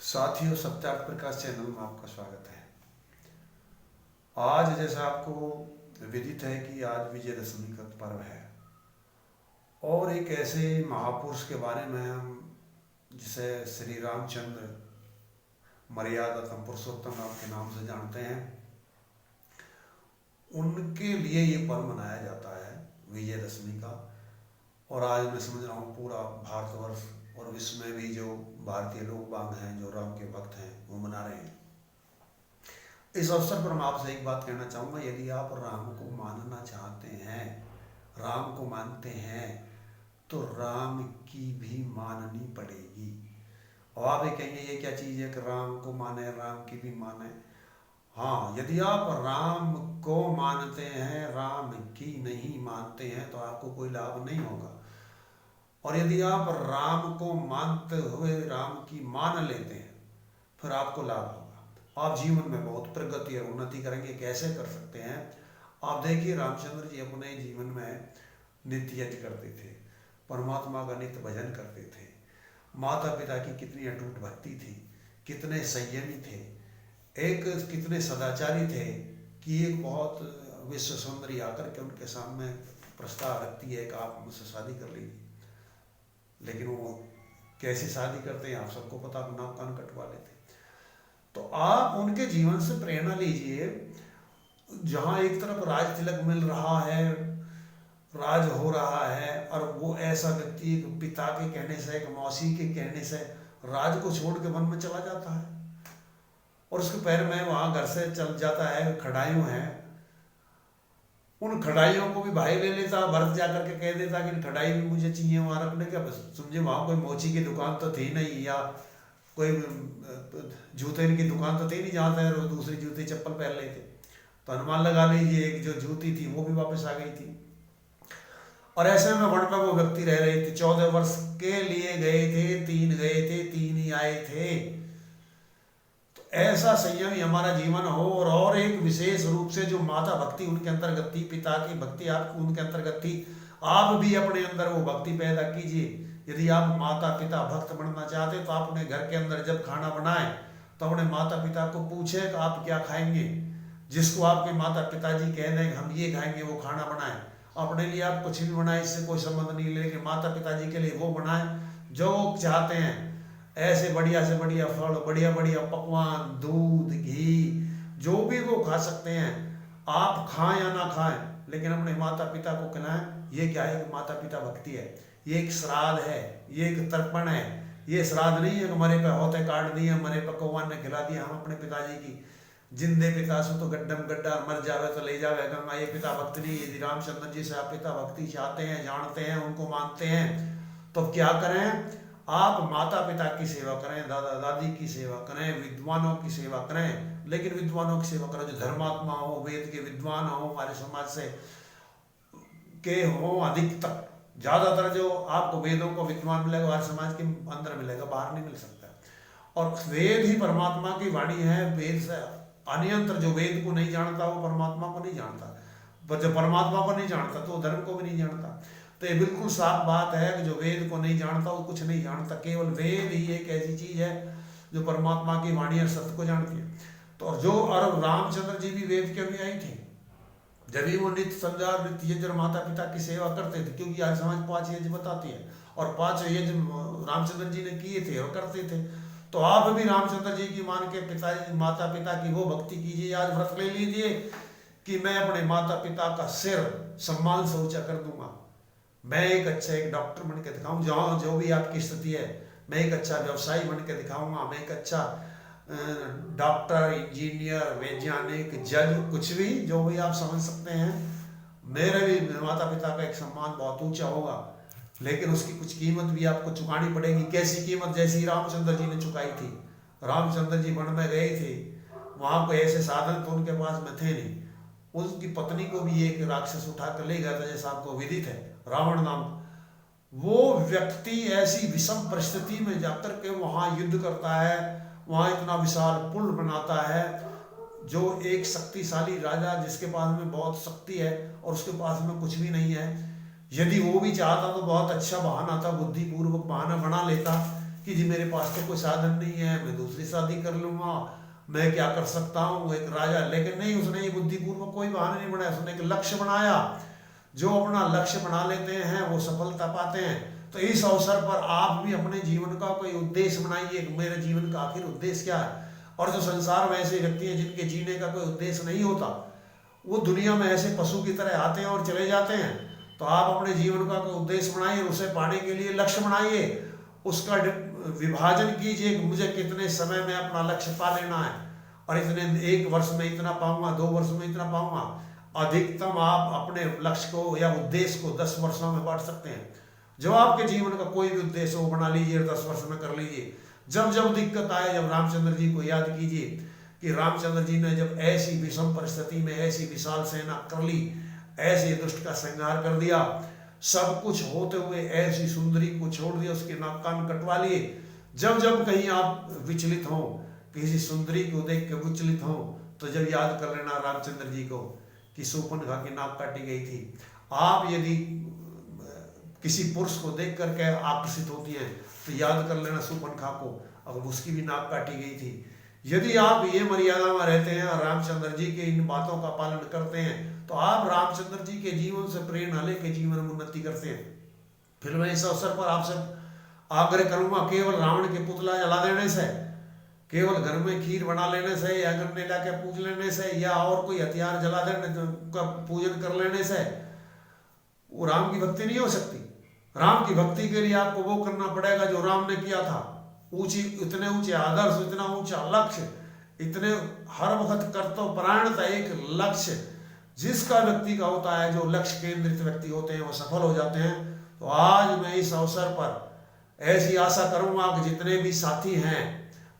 साथियों, सत्यार्थ प्रकाश चैनल में आपका स्वागत है। आज जैसा आपको विदित है कि आज विजयदशमी का पर्व है और एक ऐसे महापुरुष के बारे में हम जिसे श्री रामचंद्र मर्यादातम पुरुषोत्तम राम के नाम से जानते हैं, उनके लिए ये पर्व मनाया जाता है विजयदशमी का। और आज मैं समझ रहा हूँ पूरा भारतवर्ष और विश्व में भी जो भारतीय लोग बाग हैं, जो राम के भक्त हैं, वो मना रहे हैं। इस अवसर पर मैं आपसे एक बात कहना चाहूँगा, यदि आप राम को मानना चाहते हैं, राम को मानते हैं, तो राम की भी माननी पड़ेगी। और आप ये कहेंगे ये क्या चीज़ है कि राम को माने, राम की भी माने। हाँ, यदि आप राम को मानते हैं, राम की नहीं मानते हैं, तो आपको कोई लाभ नहीं होगा। और यदि आप राम को मानते हुए राम की मान लेते हैं, फिर आपको लाभ होगा। आप जीवन में बहुत प्रगति और उन्नति करेंगे। कैसे कर सकते हैं? आप देखिए, रामचंद्र जी अपने जीवन में नित्य यज्ञ करते थे, परमात्मा का नित्य भजन करते थे, माता पिता की कितनी अटूट भक्ति थी, कितने संयमी थे, एक कितने सदाचारी थे कि एक बहुत विश्व सुंदरी आकर के उनके सामने प्रस्ताव रखती है कि आप मुझसे शादी कर लीजिए। लेकिन वो कैसी शादी करते हैं आप सबको पता, नाक कान कटवा लेते। तो आप उनके जीवन से प्रेरणा लीजिए। जहाँ एक तरफ राज तिलक मिल रहा है, राज हो रहा है, और वो ऐसा व्यक्ति एक पिता के कहने से, एक मौसी के कहने से राज को छोड़ के वन में चला जाता है और उसके पैर में वहाँ घर से चल जाता है, खड़ाइयों हैं, उन खड़ाइयों को भी भाई ले लेता। भरत जाकर के कह देता कि खड़ाई भी मुझे चाहिए वहाँ रखने का। बस समझे वहाँ कोई मोची की दुकान तो थी नहीं, या कोई जूते की दुकान तो थी नहीं जहाँ से वो दूसरी जूती चप्पल पहन लेते। तो अनुमान लगा लीजिए एक जो जूती थी वो भी वापस आ गई थी। और ऐसे में वन में वो व्यक्ति रह रहे थे। 14 वर्ष के लिए गए थे, 3 गए थे, 3 ही आए थे। ऐसा संयमी हमारा जीवन हो। और एक विशेष रूप से जो माता भक्ति उनके अंतर्गत थी, पिता की भक्ति आपको उनके अंतर्गत थी, आप भी अपने अंदर वो भक्ति पैदा कीजिए। यदि आप माता पिता भक्त बनना चाहते तो आप अपने घर के अंदर जब खाना बनाएं तो अपने माता पिता को पूछे कि आप क्या खाएंगे। जिसको आपके माता पिताजी कह दें हम ये खाएंगे, वो खाना बनाएं। अपने लिए आप कुछ भी बनाएं, इससे कोई संबंध नहीं, लेकिन माता पिताजी के लिए वो बनाएं जो चाहते हैं। ऐसे बढ़िया से बढ़िया फल, बढ़िया बढ़िया पकवान, दूध, घी, जो भी वो खा सकते हैं आप खाएं या ना खाएं, लेकिन अपने माता पिता को खिलाएं। ये क्या है कि माता पिता भक्ति है। ये एक श्राद्ध है, ये एक तर्पण है। ये श्राद्ध नहीं है कि मरे पे होते काट दिए, मरे पे कौवान ने खिला दिया। हम अपने पिताजी की जिंदे पिता से तो गड्ढम गड्ढा, मर जावे तो ले जावे गंगा, ये पिता भक्ति नहीं। यदि रामचंद्र जी से आप पिता भक्ति चाहते हैं, जानते हैं, उनको मानते हैं, तो क्या करें? आप माता पिता की सेवा करें, दादा दादी की सेवा करें, विद्वानों की सेवा करें। लेकिन विद्वानों की सेवा करें जो धर्मात्मा हो, वेद के विद्वान हो, हमारे समाज से के हो। अधिकतर ज़्यादातर जो आपको वेदों को विद्वान मिलेगा हमारे समाज के अंदर मिलेगा, बाहर नहीं मिल सकता। और वेद ही परमात्मा की वाणी है। वेद से अन्यंत्र जो वेद को नहीं जानता वो परमात्मा को नहीं जानता, पर जो परमात्मा को नहीं जानता तो वो धर्म को भी नहीं जानता। तो ये बिल्कुल साफ बात है कि जो वेद को नहीं जानता वो कुछ नहीं जानता। केवल वेद ही एक ऐसी चीज है जो परमात्मा की वाणी और सत्य को जानती है। तो जो और रामचंद्र जी भी वेद के अनुयायी थे। जब भी वो नित्य संध्या, नित्य यज्ञ और माता पिता की सेवा करते थे, क्योंकि आज समाज 5 यज्ञ बताती है और 5 यज्ञ रामचंद्र जी ने किए थे और करते थे। तो आप भी रामचंद्र जी की मान के पिताजी माता पिता की वो भक्ति कीजिए। आज व्रत ले लीजिए कि मैं अपने माता पिता का सिर सम्मान से ऊंचा कर दूंगा। मैं एक अच्छा एक डॉक्टर बन के दिखाऊँ, जहाँ जो भी आपकी स्थिति है। मैं एक अच्छा व्यवसायी बन के दिखाऊंगा। मैं एक अच्छा डॉक्टर, इंजीनियर, वैज्ञानिक, जज, कुछ भी जो भी आप समझ सकते हैं। मेरे भी माता पिता का एक सम्मान बहुत ऊंचा होगा, लेकिन उसकी कुछ कीमत भी आपको चुकानी पड़ेगी। कैसी कीमत? जैसी रामचंद्र जी ने चुकाई थी। रामचंद्र जी वन में गए थे, वहाँ कोई ऐसे साधन तो उनके पास में थे नहीं। उसकी पत्नी को भी एक राक्षस उठा कर ले गया था, जैसा आपको विदित है, रावण नाम। वो व्यक्ति ऐसी विषम परिस्थिति में जाकर के वहाँ युद्ध करता है, वहाँ इतना विशाल पुल बनाता है। जो एक शक्तिशाली राजा जिसके पास में बहुत शक्ति है और उसके पास में कुछ भी नहीं है, यदि वो भी चाहता तो बहुत अच्छा बहाना था, बुद्धिपूर्वक बहाना बना लेता कि जी मेरे पास तो कोई साधन नहीं है, मैं दूसरी शादी कर लूंगा, मैं क्या कर सकता हूँ, एक राजा। लेकिन नहीं, उसने ये बुद्धिपूर्वक कोई बहाना नहीं बनाया, उसने एक लक्ष्य बनाया। जो अपना लक्ष्य बना लेते हैं वो सफलता पाते हैं। तो इस अवसर पर आप भी अपने जीवन का कोई उद्देश्य बनाइए कि मेरे जीवन का आखिर उद्देश्य क्या है। और जो संसार में ऐसे व्यक्ति हैं जिनके जीने का कोई उद्देश्य नहीं होता, वो दुनिया में ऐसे पशु की तरह आते हैं और चले जाते हैं। तो आप अपने जीवन का कोई उद्देश्य बनाइए, उसे पाने के लिए लक्ष्य बनाइए, उसका विभाजन कीजिए कि मुझे कितने समय में अपना लक्ष्य पा लेना है, और इतने 1 वर्ष में इतना पाऊंगा, 2 वर्ष में इतना पाऊंगा। अधिकतम आप अपने लक्ष्य को या उद्देश्य को 10 वर्षों में बांट सकते हैं। जो आपके जीवन का कोई भी उद्देश्य हो बना लीजिए, 10 वर्ष में कर लीजिए। जब जब दिक्कत आए, जब रामचंद्र जी को याद कीजिए कि रामचंद्र जी ने जब ऐसी विषम परिस्थिति में ऐसी विशाल सेना कर ली, ऐसे दुष्ट का संहार कर दिया, सब कुछ होते हुए ऐसी सुंदरी को छोड़ दिया, उसके नाक कान कटवा लिए। जब जब कहीं आप विचलित हो, किसी सुंदरी को देख के विचलित हो, तो जब याद कर लेना रामचंद्र जी को कि शूर्पणखा की नाक काटी गई थी। आप यदि किसी पुरुष को देख करके आकर्षित होती हैं तो याद कर लेना शूर्पणखा को, अगर उसकी भी नाक काटी गई थी। यदि आप ये मर्यादा में रहते हैं और रामचंद्र जी के इन बातों का पालन करते हैं, तो आप रामचंद्र जी के जीवन से प्रेरणा लेके जीवन में उन्नति करते हैं। फिर मैं इस अवसर पर आपसे आग्रह करूंगा, केवल रावण के पुतला जला देने से, केवल घर में खीर बना लेने से, या गन्ने लाके पूज लेने से, या और कोई हथियार जला देने का पूजन कर लेने से वो राम की भक्ति नहीं हो सकती। राम की भक्ति के लिए आपको वो करना पड़ेगा जो राम ने किया था। इतने ऊंचे आदर्श, इतना ऊंचा लक्ष्य, इतने हर वक्त कर्तव्य परायणता, एक लक्ष्य जिसका व्यक्ति का होता है, जो लक्ष्य केंद्रित व्यक्ति होते हैं वो सफल हो जाते हैं। तो आज मैं इस अवसर पर ऐसी आशा करूंगा कि जितने भी साथी हैं,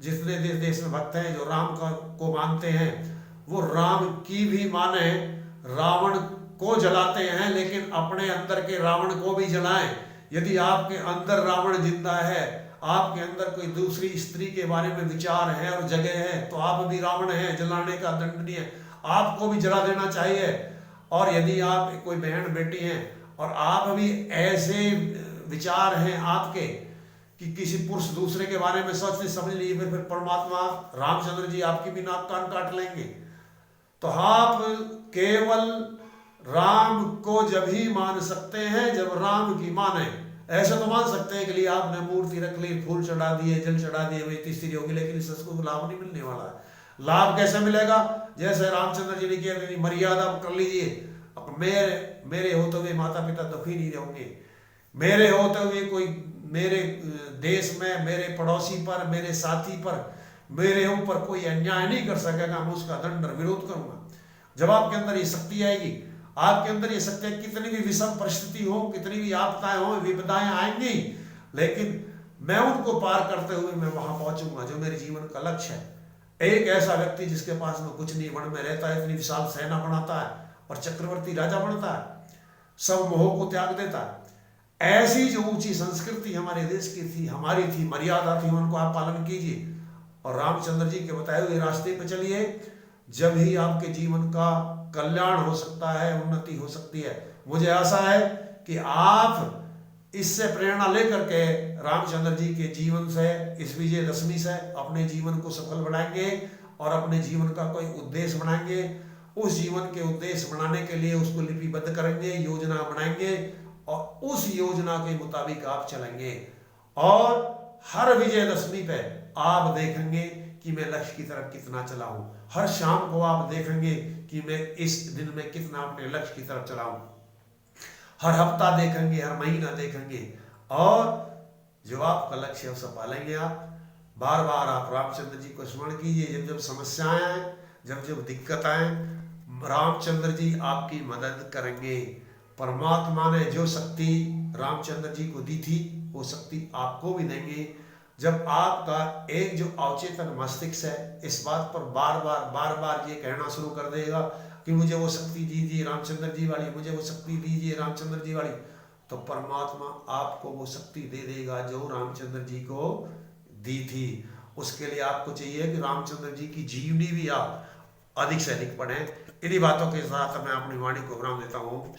जितने देश देश में भक्त हैं जो राम को मानते हैं, वो राम की भी माने, रावण को जलाते हैं लेकिन अपने अंदर के रावण को भी जलाएं। यदि आपके अंदर रावण जिंदा है, आपके अंदर कोई दूसरी स्त्री के बारे में विचार है और जगह है, तो आप भी रावण हैं, जलाने का दंडनीय है, आपको भी जला देना चाहिए। और यदि आप कोई बहन बेटी हैं और आप भी ऐसे विचार हैं आपके कि किसी पुरुष दूसरे के बारे में सोचते समझ लीजिए, फिर परमात्मा रामचंद्र जी आपकी भी नाक कान काट लेंगे। तो आप केवल राम को जब ही मान सकते हैं जब राम की माने। ऐसा तो मान सकते हैं कि लिए आपने मूर्ति रख ली, फूल चढ़ा दिए, जल चढ़ा दिए, वही तीसरी होगी, लेकिन इस को लाभ नहीं मिलने वाला है। लाभ कैसे मिलेगा? जैसे रामचंद्र जी ने किया, मर्यादा कर लीजिए। अब मेरे होते हुए माता पिता दुखी नहीं होंगे, मेरे होते हुए कोई मेरे देश में मेरे पड़ोसी पर, मेरे साथी पर, मेरे ऊपर कोई अन्याय नहीं कर सकेगा, मैं उसका दंड विरोध करूंगा। जब आपके अंदर ये शक्ति आएगी, आपके अंदर ये शक्ति, कितनी भी विषम परिस्थिति हो, कितनी भी आपदाएं हो, विपदाएं आएंगी, लेकिन मैं उनको पार करते हुए मैं वहां पहुंचूंगा जो मेरे जीवन का लक्ष्य है। एक ऐसा व्यक्ति जिसके पास में कुछ नहीं, वन में रहता है, इतनी विशाल सेना बनाता है और चक्रवर्ती राजा बनता है, सब मोह को त्याग देता है। ऐसी जो ऊंची संस्कृति हमारे देश की थी, हमारी थी, मर्यादा थी, उनको आप पालन कीजिए और रामचंद्र जी के बताए हुए रास्ते पे चलिए। जब ही आपके जीवन का कल्याण हो सकता है, उन्नति हो सकती है। मुझे आशा है कि आप इससे प्रेरणा लेकर के रामचंद्र जी के जीवन से, इस विजयदशमी से अपने जीवन को सफल बनाएंगे और अपने जीवन का कोई उद्देश्य बनाएंगे। उस जीवन के उद्देश्य बनाने के लिए उसको लिपिबद्ध करेंगे, योजना बनाएंगे और उस योजना के मुताबिक आप चलेंगे और हर विजयदशमी पे आप देखेंगे कि मैं लक्ष्य की तरफ कितना चला हूं। हर शाम को आप देखेंगे कि मैं इस दिन में कितना अपने लक्ष्य की तरफ चला हूं। हर हफ्ता देखेंगे, हर महीना देखेंगे और जो आपका लक्ष्य है उसे पालेंगे। आप बार बार आप रामचंद्र जी को स्मरण कीजिए। जब जब समस्याएं आए, जब जब दिक्कत आए, रामचंद्र जी आपकी मदद करेंगे। परमात्मा ने जो शक्ति रामचंद्र जी को दी थी वो शक्ति आपको भी देंगे। जब आपका एक जो अवचेतन मस्तिष्क है इस बात पर बार बार ये कहना शुरू कर देगा कि मुझे वो शक्ति दीजिए रामचंद्र जी वाली, मुझे वो शक्ति दीजिए रामचंद्र जी वाली, तो परमात्मा आपको वो शक्ति दे देगा जो रामचंद्र जी को दी थी। उसके लिए आपको चाहिए कि रामचंद्र जी की जीवनी भी आप अधिक से अधिक पढ़ें। इन्हीं बातों के साथ मैं अपनी वाणी को विराम देता हूँ।